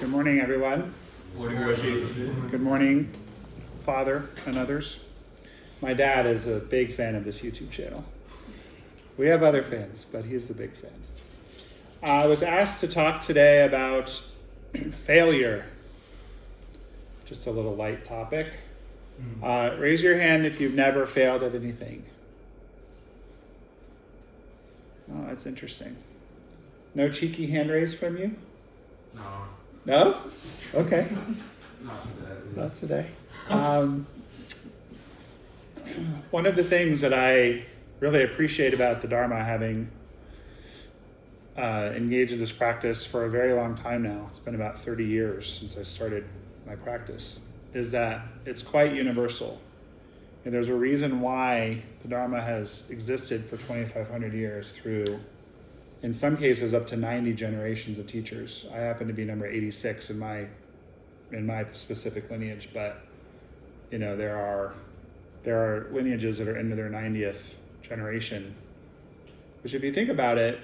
Good morning, everyone. Morning, Roshi. Good morning, Father and others. My dad is a big fan of this YouTube channel. We have other fans, but he's the big fan. I was asked to talk today about failure. Just a little light topic. Raise your hand if you've never failed at anything. Oh, that's interesting. No cheeky hand raised from you? No. No? Okay. Not today. Not today. One of the things that I really appreciate about the Dharma, having engaged in this practice for a very long time now, it's been about 30 years since I started my practice, is that it's quite universal. And there's a reason why the Dharma has existed for 2,500 years through, in some cases, up to 90 generations of teachers. I happen to be number 86 in my specific lineage, but there are lineages that are into their 90th generation, which, if you think about it,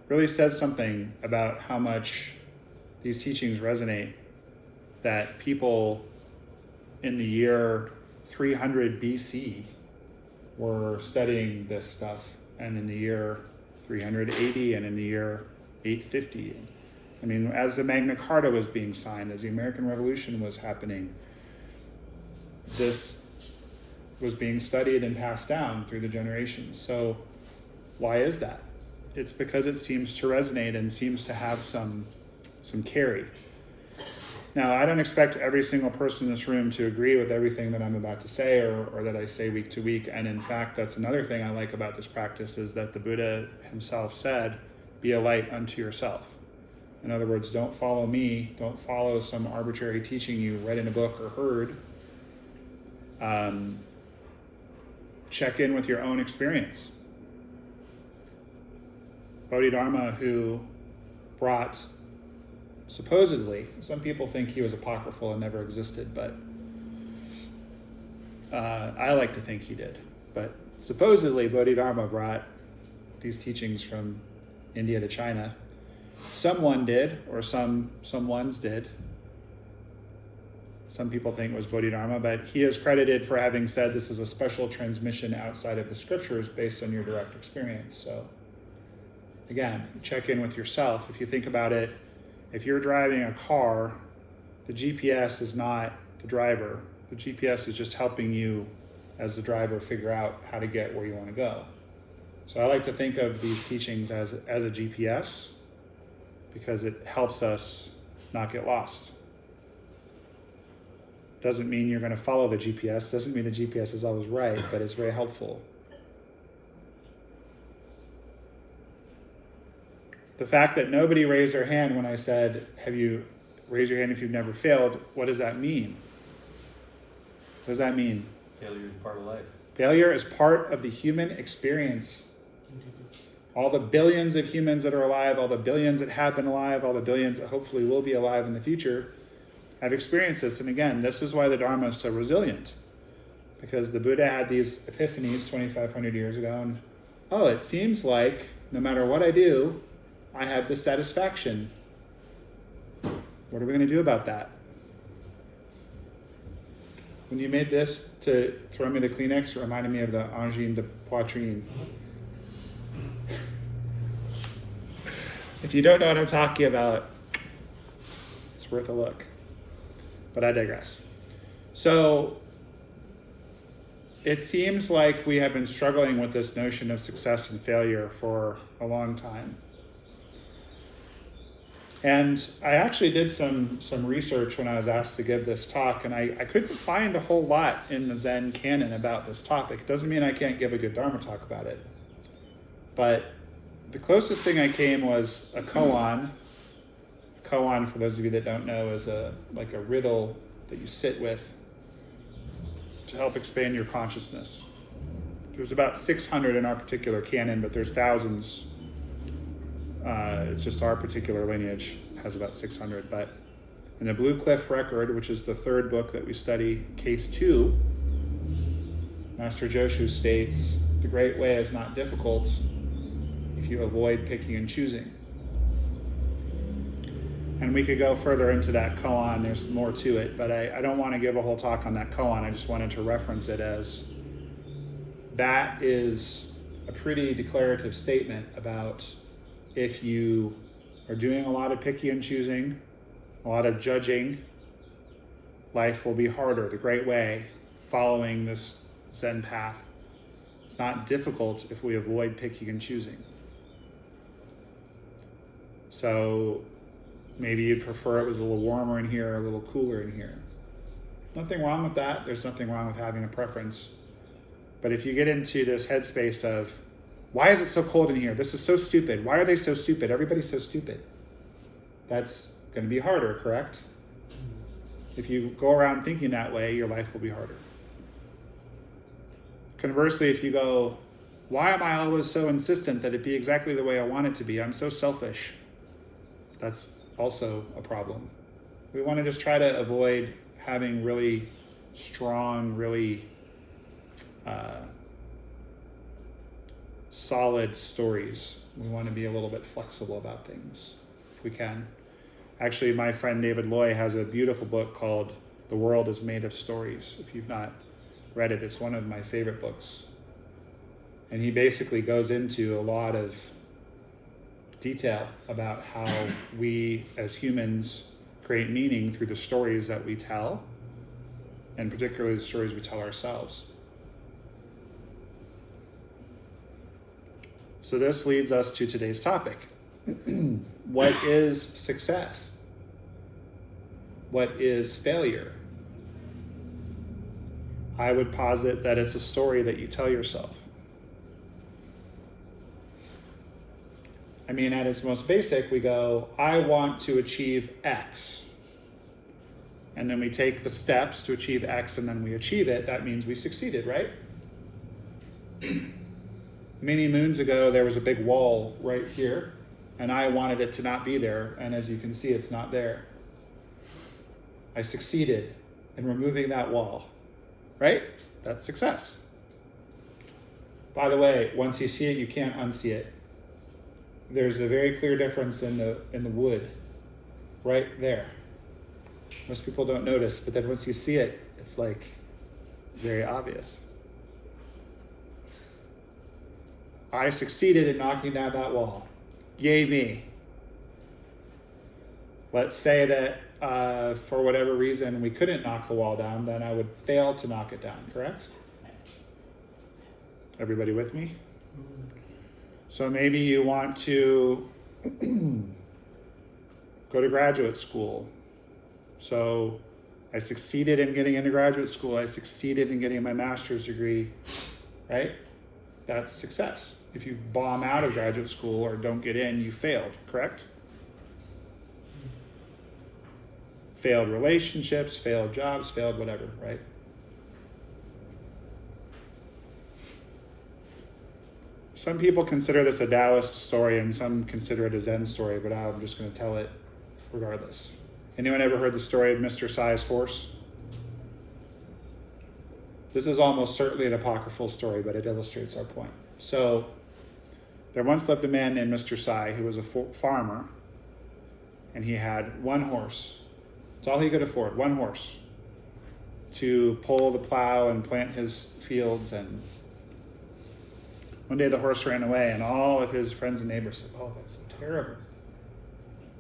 really says something about how much these teachings resonate. That people in the year 300 BC were studying this stuff, and in the year 380 and in the year 850. I mean, as the Magna Carta was being signed, as the American Revolution was happening, this was being studied and passed down through the generations. So why is that? It's because it seems to resonate and seems to have some carry. Now, I don't expect every single person in this room to agree with everything that I'm about to say or that I say week to week. And in fact, that's another thing I like about this practice, is that the Buddha himself said, be a light unto yourself. In other words, don't follow me, don't follow some arbitrary teaching you read in a book or heard. Check in with your own experience. Bodhidharma, who brought, supposedly, some people think he was apocryphal and never existed, but I like to think he did. But supposedly Bodhidharma brought these teachings from India to China. Someone did, or some ones did. Some people think it was Bodhidharma, but he is credited for having said this is a special transmission outside of the scriptures based on your direct experience. So again, check in with yourself. If you think about it, if you're driving a car, the GPS is not the driver. The GPS is just helping you as the driver figure out how to get where you want to go. So I like to think of these teachings as a GPS, because it helps us not get lost. Doesn't mean you're going to follow the GPS, doesn't mean the GPS is always right, but it's very helpful. The fact that nobody raised their hand when I said, have you raised your hand if you've never failed, what does that mean? What does that mean? Failure is part of life. Failure is part of the human experience. All the billions of humans that are alive, all the billions that have been alive, all the billions that hopefully will be alive in the future, have experienced this. And again, this is why the Dharma is so resilient. Because the Buddha had these epiphanies 2,500 years ago, and it seems like no matter what I do, I have dissatisfaction. What are we going to do about that? When you made this to throw me the Kleenex, it reminded me of the angine de poitrine. If you don't know what I'm talking about, it's worth a look. But I digress. So it seems like we have been struggling with this notion of success and failure for a long time. And I actually did some research when I was asked to give this talk, and I couldn't find a whole lot in the Zen canon about this topic. It doesn't mean I can't give a good Dharma talk about it. But the closest thing I came was a koan. A koan, for those of you that don't know, is like a riddle that you sit with to help expand your consciousness. There's about 600 in our particular canon, but there's thousands. It's just our particular lineage has about 600. But in the Blue Cliff Record, which is the third book that we study, case 2, Master Joshu states, the great way is not difficult if you avoid picking and choosing. And we could go further into that koan. There's more to it, but I don't want to give a whole talk on that koan. I just wanted to reference it as that is a pretty declarative statement about if you are doing a lot of picky and choosing, a lot of judging, life will be harder. The great way, following this Zen path, it's not difficult if we avoid picking and choosing. So maybe you'd prefer it was a little warmer in here, a little cooler in here. Nothing wrong with that. There's nothing wrong with having a preference. But if you get into this headspace of, why is it so cold in here? This is so stupid. Why are they so stupid? Everybody's so stupid. That's going to be harder, correct? If you go around thinking that way, your life will be harder. Conversely, if you go, why am I always so insistent that it be exactly the way I want it to be? I'm so selfish. That's also a problem. We want to just try to avoid having really strong, really solid stories. We want to be a little bit flexible about things, if we can. Actually, my friend David Loy has a beautiful book called The World is Made of Stories. If you've not read it, it's one of my favorite books. And he basically goes into a lot of detail about how we as humans create meaning through the stories that we tell, and particularly the stories we tell ourselves. So this leads us to today's topic. What is success? What is failure? I would posit that it's a story that you tell yourself. I mean, at its most basic, we go, I want to achieve X. And then we take the steps to achieve X, and then we achieve it. That means we succeeded, right? Many moons ago, there was a big wall right here, and I wanted it to not be there. And as you can see, it's not there. I succeeded in removing that wall, right? That's success. By the way, once you see it, you can't unsee it. There's a very clear difference in the wood, right there. Most people don't notice, but then once you see it, it's like very obvious. I succeeded in knocking down that wall. Yay me. Let's say that for whatever reason we couldn't knock the wall down, then I would fail to knock it down, correct? Everybody with me? So maybe you want to go to graduate school. So I succeeded in getting into graduate school. I succeeded in getting my master's degree, right? That's success. If you bomb out of graduate school or don't get in, you failed, correct? Failed relationships, failed jobs, failed whatever, right? Some people consider this a Taoist story and some consider it a Zen story, but I'm just going to tell it regardless. Anyone ever heard the story of Mr. Sai's horse? This is almost certainly an apocryphal story, but it illustrates our point. So, there once lived a man named Mr. Sai who was a farmer, and he had one horse. It's all he could afford, one horse, to pull the plow and plant his fields. And one day the horse ran away, and all of his friends and neighbors said, "Oh, that's so terrible.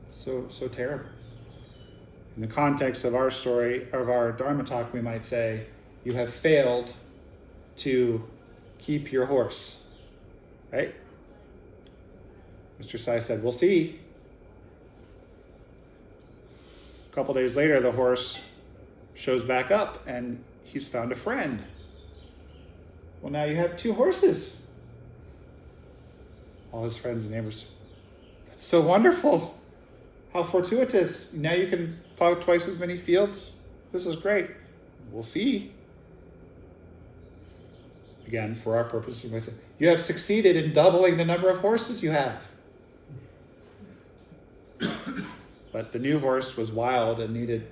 So terrible." In the context of our story, of our Dharma Talk, we might say, you have failed to keep your horse, right? Mr. Sai said, "We'll see." A couple days later, the horse shows back up and he's found a friend. "Well, now you have two horses." All his friends and neighbors, "That's so wonderful. How fortuitous. Now you can plow twice as many fields. This is great." "We'll see." Again, for our purposes, we might say, "You have succeeded in doubling the number of horses you have." But the new horse was wild and needed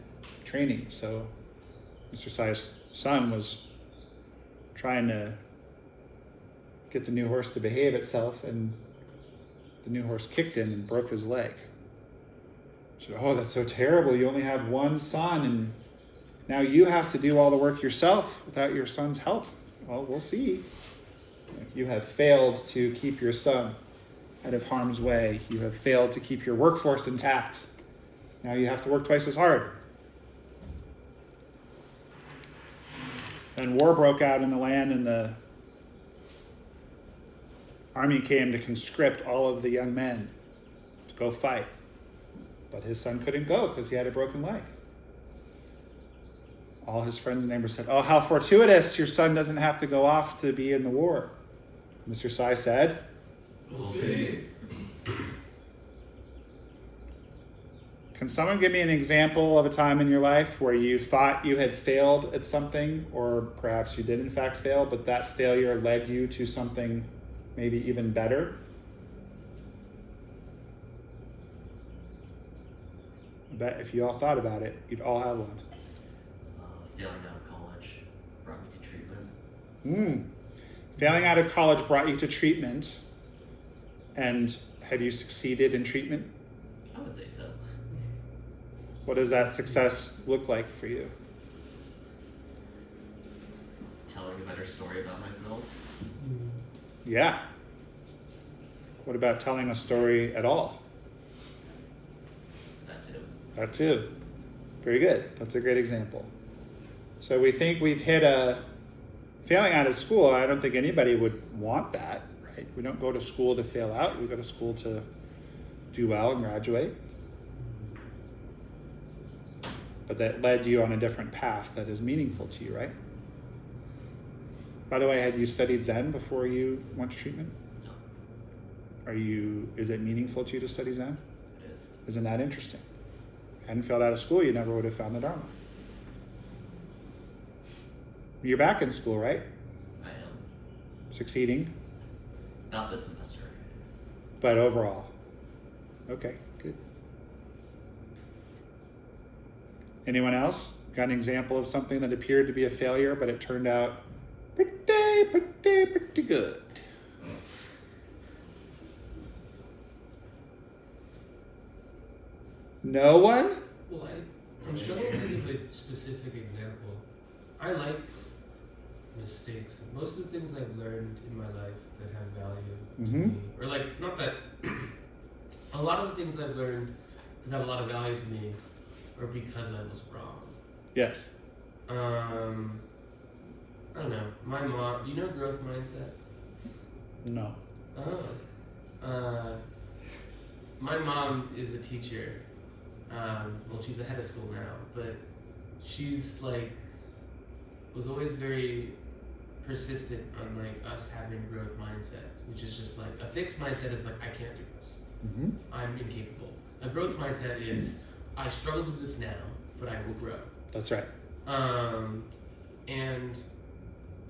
training, so Mr. Sai's son was trying to get the new horse to behave itself, and the new horse kicked him and broke his leg. So, oh, that's so terrible. You only have one son, and now you have to do all the work yourself without your son's help. Well, we'll see. You have failed to keep your son out of harm's way. You have failed to keep your workforce intact. Now you have to work twice as hard. Then war broke out in the land, and the army came to conscript all of the young men to go fight. But his son couldn't go because he had a broken leg. All his friends and neighbors said, "Oh, how fortuitous, your son doesn't have to go off to be in the war." Mr. Sai said, We'll see. "Can someone give me an example of a time in your life where you thought you had failed at something, or perhaps you did in fact fail, but that failure led you to something maybe even better?" I bet if you all thought about it, you'd all have one. Failing out of college brought me to treatment. Failing out of college brought you to treatment. And have you succeeded in treatment? I would say so. What does that success look like for you? Telling a better story about myself. Yeah. What about telling a story at all? That too. That too. Very good. That's a great example. So we think we've hit a failing out of school. I don't think anybody would want that, right? We don't go to school to fail out. We go to school to do well and graduate. But that led you on a different path that is meaningful to you, right? By the way, had you studied Zen before you went to treatment? No, Is it meaningful to you to study Zen? it is. Isn't that interesting? Hadn't failed out of school, you never would have found the Dharma. You're back in school, right? I am. Succeeding, Not this semester. but overall. Okay, good. Anyone else? Got an example of something that appeared to be a failure, but it turned out pretty good? No one? Well, I'm struggling to think of a specific example. I like mistakes. Most of the things I've learned in my life that have value to me, or like, not that, a lot of the things I've learned that have a lot of value to me are because I was wrong. Yes. I don't know. My mom, do you know growth mindset? No. My mom is a teacher. Well, she's the head of school now, but she's like, was always very persistent on like us having growth mindsets, which is just like, a fixed mindset is like, I can't do this. Mm-hmm. I'm incapable. A growth mindset is, I struggle with this now, but I will grow. That's right. And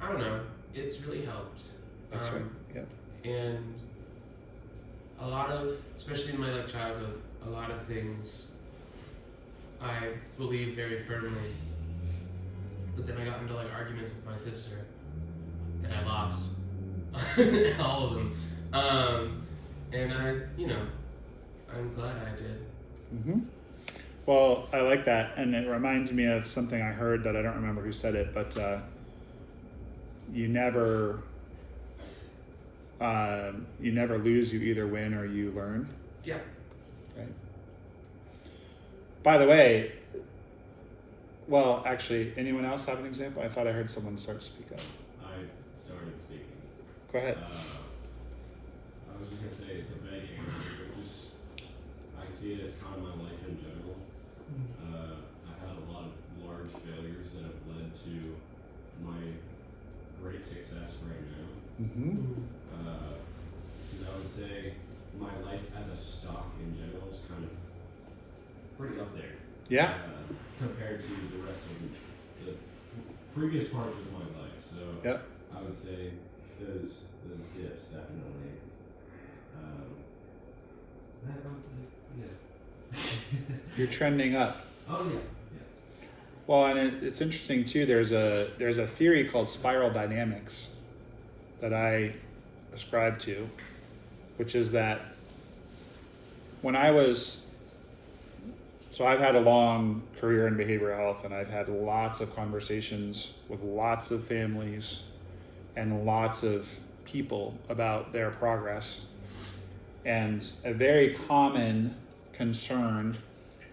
I don't know, it's really helped. That's right. Yep. And a lot of, especially in my like childhood, a lot of things I believed very firmly, but then I got into like arguments with my sister, and I lost all of them. And I'm glad I did. Mm-hmm. Well, I like that, and it reminds me of something I heard that I don't remember who said it, but you never lose, you either win or you learn. Yeah. Right. By the way, well, actually, anyone else have an example? I thought I heard someone start to speak up. I started speaking. Go ahead. I was just gonna say it's a vague answer, but just I see it as kind of my life in general. I've had a lot of large failures that have led to my great success right now. Mm-hmm. Because I would say my life as a stock in general is kind of pretty up there. Yeah. Compared to the rest of the previous parts of my life. So Yep. I would say those dips definitely. I would say, yeah. You're trending up. Oh yeah. Well, and it's interesting too. There's a theory called spiral dynamics that I ascribe to, which is that when I was So I've had a long career in behavioral health, and I've had lots of conversations with lots of families and lots of people about their progress. And a very common concern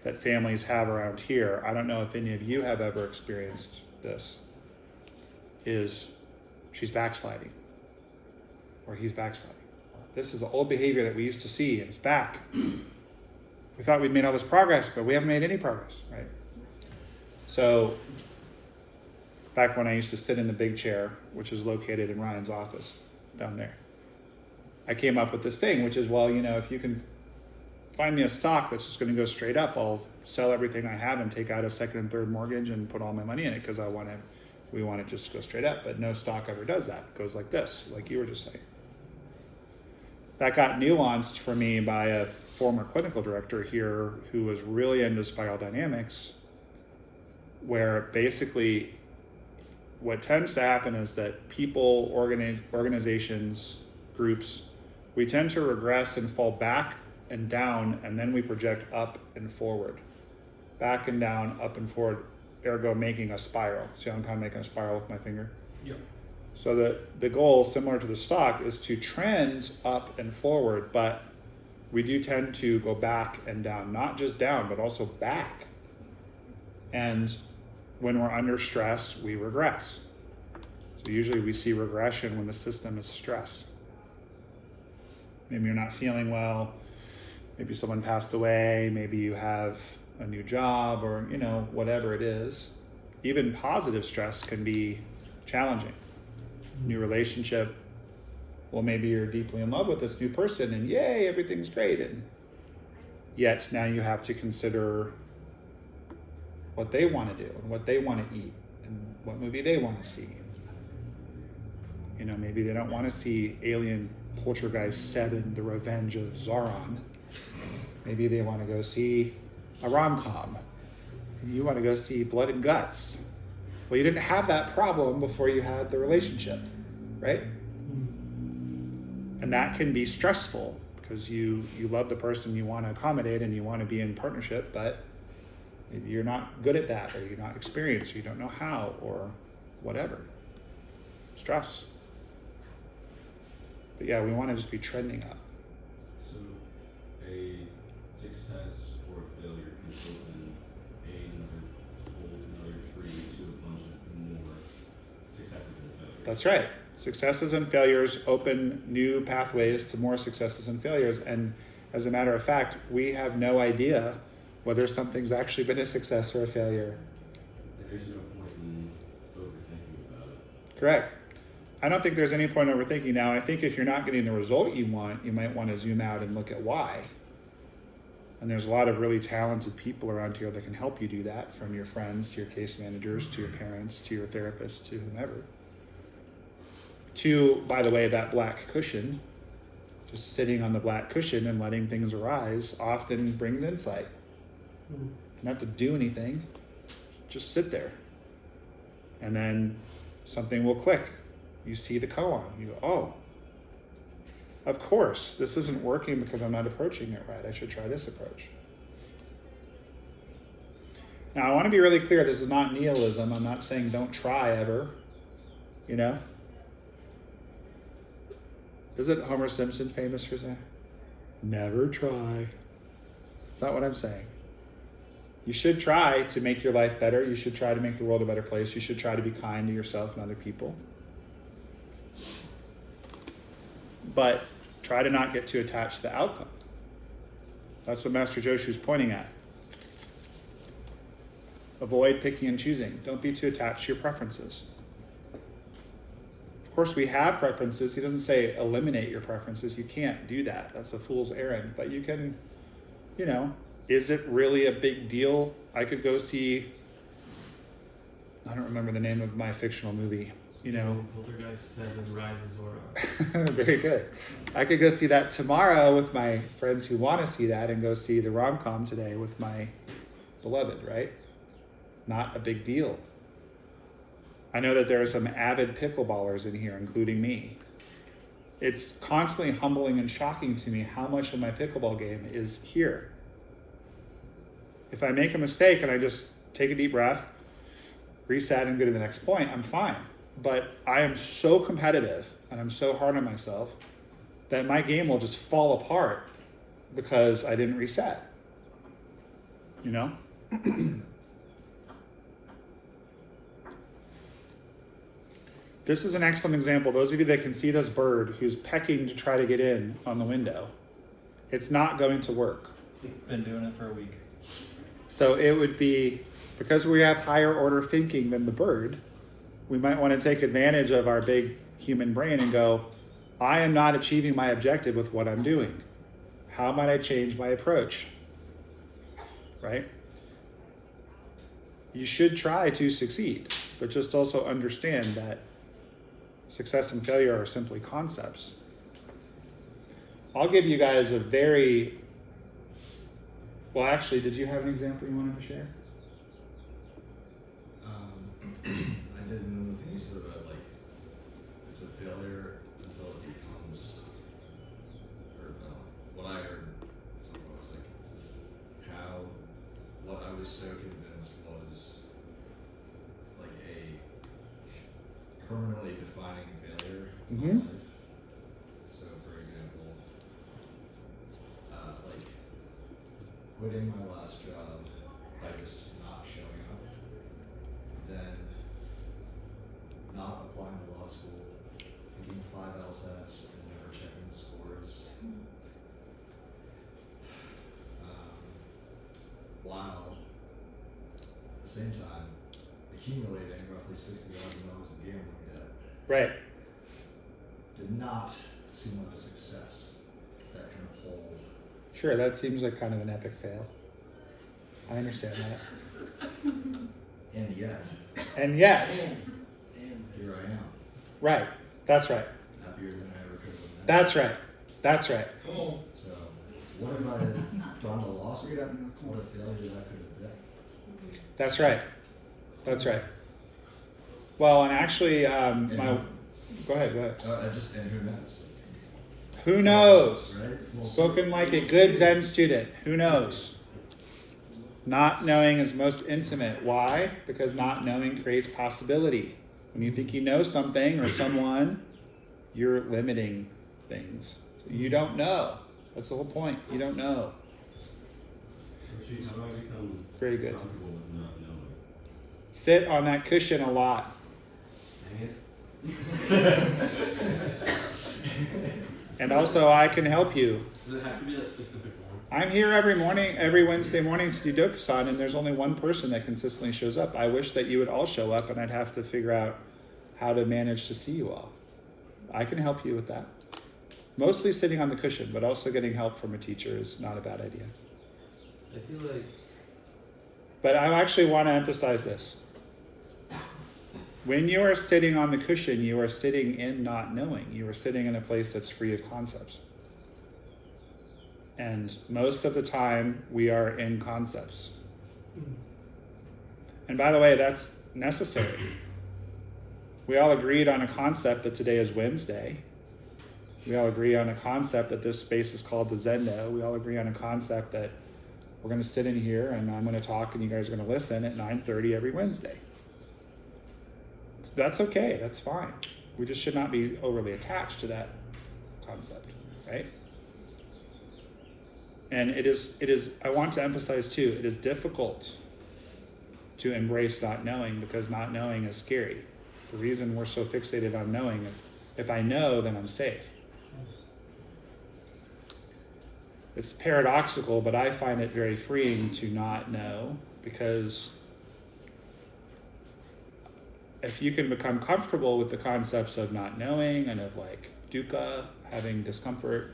that families have around here, I don't know if any of you have ever experienced this, is she's backsliding or he's backsliding. This is the old behavior that we used to see, and it's back. We thought we'd made all this progress, but we haven't made any progress, right? So back when I used to sit in the big chair, which is located in Ryan's office down there, I came up with this thing, which is, well, if you can find me a stock that's just going to go straight up, I'll sell everything I have and take out a second and third mortgage and put all my money in it because we want to just go straight up. But no stock ever does that. It goes like this, like you were just saying. That got nuanced for me by a former clinical director here who was really into spiral dynamics, where basically what tends to happen is that people, organizations, groups, we tend to regress and fall back and down, and then we project up and forward. Back and down, up and forward, ergo making a spiral. See how I'm kind of making a spiral with my finger? Yep. So the goal, similar to the stock, is to trend up and forward, but we do tend to go back and down, not just down, but also back. And when we're under stress, we regress. So usually we see regression when the system is stressed. Maybe you're not feeling well, maybe someone passed away, maybe you have a new job, or whatever it is. Even positive stress can be challenging. New relationship, well, maybe you're deeply in love with this new person and yay, everything's great, and yet now you have to consider what they want to do and what they want to eat and what movie they want to see. Maybe they don't want to see Alien Poltergeist 7, The Revenge of Zoran. Maybe they want to go see a rom-com. You want to go see Blood and Guts. Well, you didn't have that problem before you had the relationship, right? And that can be stressful because you love the person you want to accommodate and you want to be in partnership, but maybe you're not good at that, or you're not experienced, or you don't know how, or whatever. Stress. But yeah, we want to just be trending up. So a success or a failure can open another tree to a bunch of more successes and failures. That's right. Successes and failures open new pathways to more successes and failures. And as a matter of fact, we have no idea whether something's actually been a success or a failure. There's no point in overthinking about it. Correct. I don't think there's any point overthinking. Now, I think if you're not getting the result you want, you might want to zoom out and look at why. And there's a lot of really talented people around here that can help you do that, from your friends to your case managers to your parents to your therapists to whomever. To, by the way, that black cushion, just sitting on the black cushion and letting things arise often brings insight. You don't have to do anything, just sit there. And then something will click. You see the koan, you go, oh, of course, this isn't working because I'm not approaching it right. I should try this approach. Now, I want to be really clear, this is not nihilism. I'm not saying don't try ever, Isn't Homer Simpson famous for saying, never try? That's not what I'm saying. You should try to make your life better. You should try to make the world a better place. You should try to be kind to yourself and other people. But try to not get too attached to the outcome. That's what Master Joshu's pointing at. Avoid picking and choosing. Don't be too attached to your preferences. Of course, we have preferences. He doesn't say eliminate your preferences. You can't do that. That's a fool's errand. But you can, is it really a big deal? I could go see, I don't remember the name of my fictional movie. Poltergeist 7, Rise of Zora. Very good. I could go see that tomorrow with my friends who want to see that, and go see the rom-com today with my beloved, right? Not a big deal. I know that there are some avid pickleballers in here, including me. It's constantly humbling and shocking to me how much of my pickleball game is here. If I make a mistake and I just take a deep breath, reset, and go to the next point, I'm fine. But I am so competitive and I'm so hard on myself that my game will just fall apart because I didn't reset. You know? This is an excellent example. Those of you that can see this bird who's pecking to try to get in on the window, it's not going to work. Been doing it for a week. So it would be, because we have higher order thinking than the bird, we might want to take advantage of our big human brain and go, I am not achieving my objective with what I'm doing. How might I change my approach? Right? You should try to succeed, but just also understand that success and failure are simply concepts. I'll give you guys a very, well, actually, did you have an example you wanted to share? I did another thing you said about, like, it's a failure until it becomes, or what I heard something was like, how what I was so convinced was like a permanently defining failure in my life. So, for example, like quitting my last job by just not showing up, then not applying to law school, taking 5 LSATs and never checking the scores, while at the same time accumulating roughly $60,000 in gambling debt. Right. Did not seem like a success, that kind of whole. Sure, that seems like kind of an epic fail. I understand that. And yet, here I am, right, that's right. happier than I ever could have been. That's right. That's right. So, what if I had gone to law school? What a failure that could have been. That's right. That's right. Well, and actually, go ahead. And who knows? Who knows? Right? Well, Spoken like a good Zen student. Who knows? Not knowing is most intimate. Why? Because not knowing creates possibility. When you think you know something or someone, you're limiting things. You don't know. That's the whole point. You don't know. Roshi, how do I become Very good. comfortable with not knowing? Sit on that cushion a lot. Dang it. And also, I can help you. Does it have to be that specific one? I'm here every Wednesday morning to do Dokusan, and there's only one person that consistently shows up. I wish that you would all show up, and I'd have to figure out how to manage to see you all. I can help you with that. Mostly sitting on the cushion, but also getting help from a teacher is not a bad idea. I feel like But I actually want to emphasize this. When you are sitting on the cushion, you are sitting in not knowing. You are sitting in a place that's free of concepts. And most of the time, we are in concepts. And by the way, that's necessary. We all agreed on a concept that today is Wednesday. We all agree on a concept that this space is called the Zendo. We all agree on a concept that we're going to sit in here and I'm going to talk and you guys are going to listen at 9:30 every Wednesday. So that's okay. That's fine. We just should not be overly attached to that concept, right? And it is, I want to emphasize too, it is difficult to embrace not knowing because not knowing is scary. The reason we're so fixated on knowing is if I know, then I'm safe. It's paradoxical, but I find it very freeing to not know because if you can become comfortable with the concepts of not knowing and of like dukkha, having discomfort,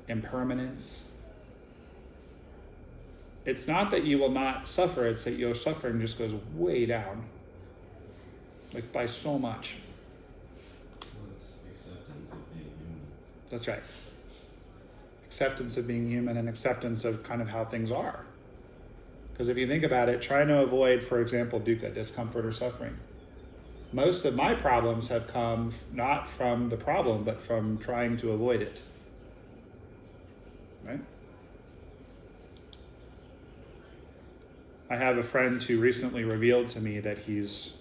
impermanence, it's not that you will not suffer, it's that your suffering just goes way down, like by so much. Well, it's acceptance of being human. That's right. Acceptance of being human and acceptance of kind of how things are. Because if you think about it, trying to avoid, for example, dukkha, discomfort or suffering. Most of my problems have come not from the problem, but from trying to avoid it. Right? I have a friend who recently revealed to me that he's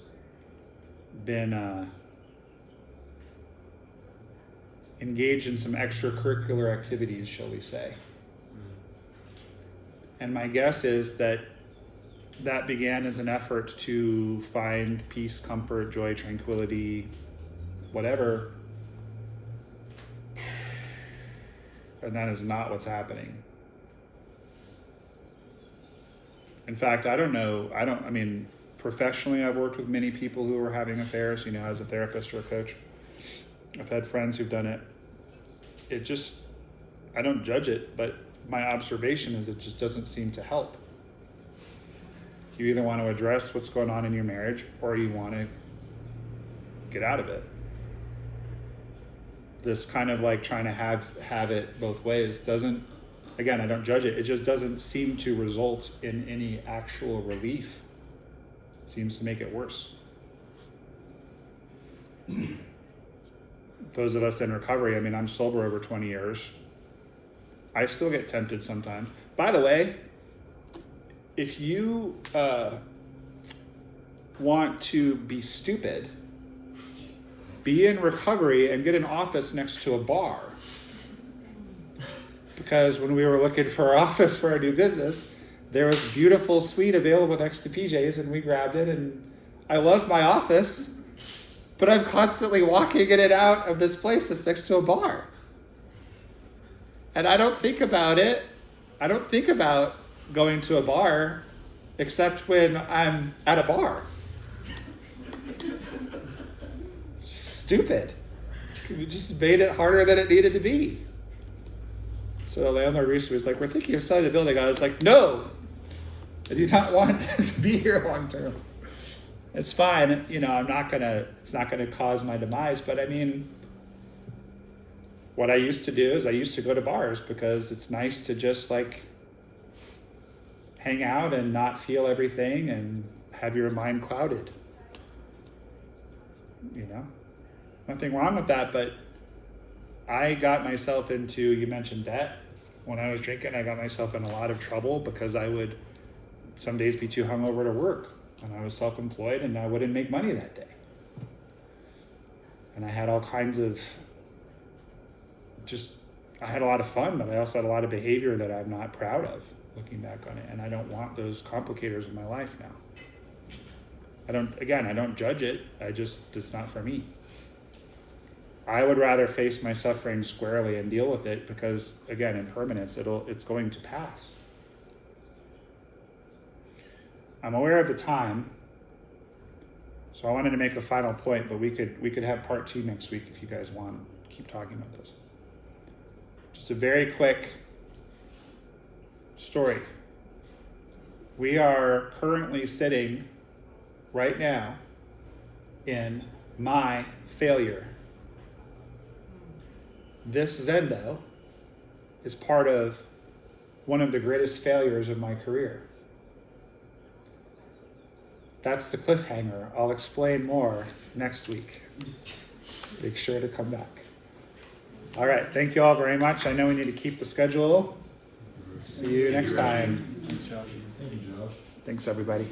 been engaged in some extracurricular activities, shall we say. And my guess is that that began as an effort to find peace, comfort, joy, tranquility, whatever. And that is not what's happening. In fact, I mean, professionally, I've worked with many people who are having affairs, as a therapist or a coach. I've had friends who've done it. I don't judge it, but my observation is it just doesn't seem to help. You either want to address what's going on in your marriage or you want to get out of it. This kind of like trying to have it both ways doesn't, again, I don't judge it. It just doesn't seem to result in any actual relief. It seems to make it worse. Those of us in recovery, I mean, I'm sober over 20 years. I still get tempted sometimes. By the way, if you want to be stupid, be in recovery and get an office next to a bar. Because when we were looking for an office for our new business, there was a beautiful suite available next to PJ's, and we grabbed it. And I love my office, but I'm constantly walking in and out of this place that's next to a bar. And I don't think about it. I don't think about going to a bar except when I'm at a bar. It's just stupid. We just made it harder than it needed to be. So the landlord recently was like, we're thinking of selling the building. I was like, no, I do not want to be here long term. It's fine. It's not gonna cause my demise. But I mean, what I used to do is I used to go to bars because it's nice to just like hang out and not feel everything and have your mind clouded. Nothing wrong with that, but I got myself into, you mentioned debt. When I was drinking, I got myself in a lot of trouble because I would some days be too hungover to work. And I was self-employed and I wouldn't make money that day. And I had all kinds of I had a lot of fun, but I also had a lot of behavior that I'm not proud of looking back on it. And I don't want those complicators in my life now. I don't judge it. It's not for me. I would rather face my suffering squarely and deal with it because, again, impermanence, it's going to pass. I'm aware of the time, so I wanted to make a final point, but we could have part 2 next week if you guys want to keep talking about this. Just a very quick story. We are currently sitting right now in my failure. This Zendo is part of one of the greatest failures of my career. That's the cliffhanger. I'll explain more next week. Make sure to come back. All right. Thank you all very much. I know we need to keep the schedule. See you next time. Thanks, Josh. Thank you, Josh. Thanks, everybody.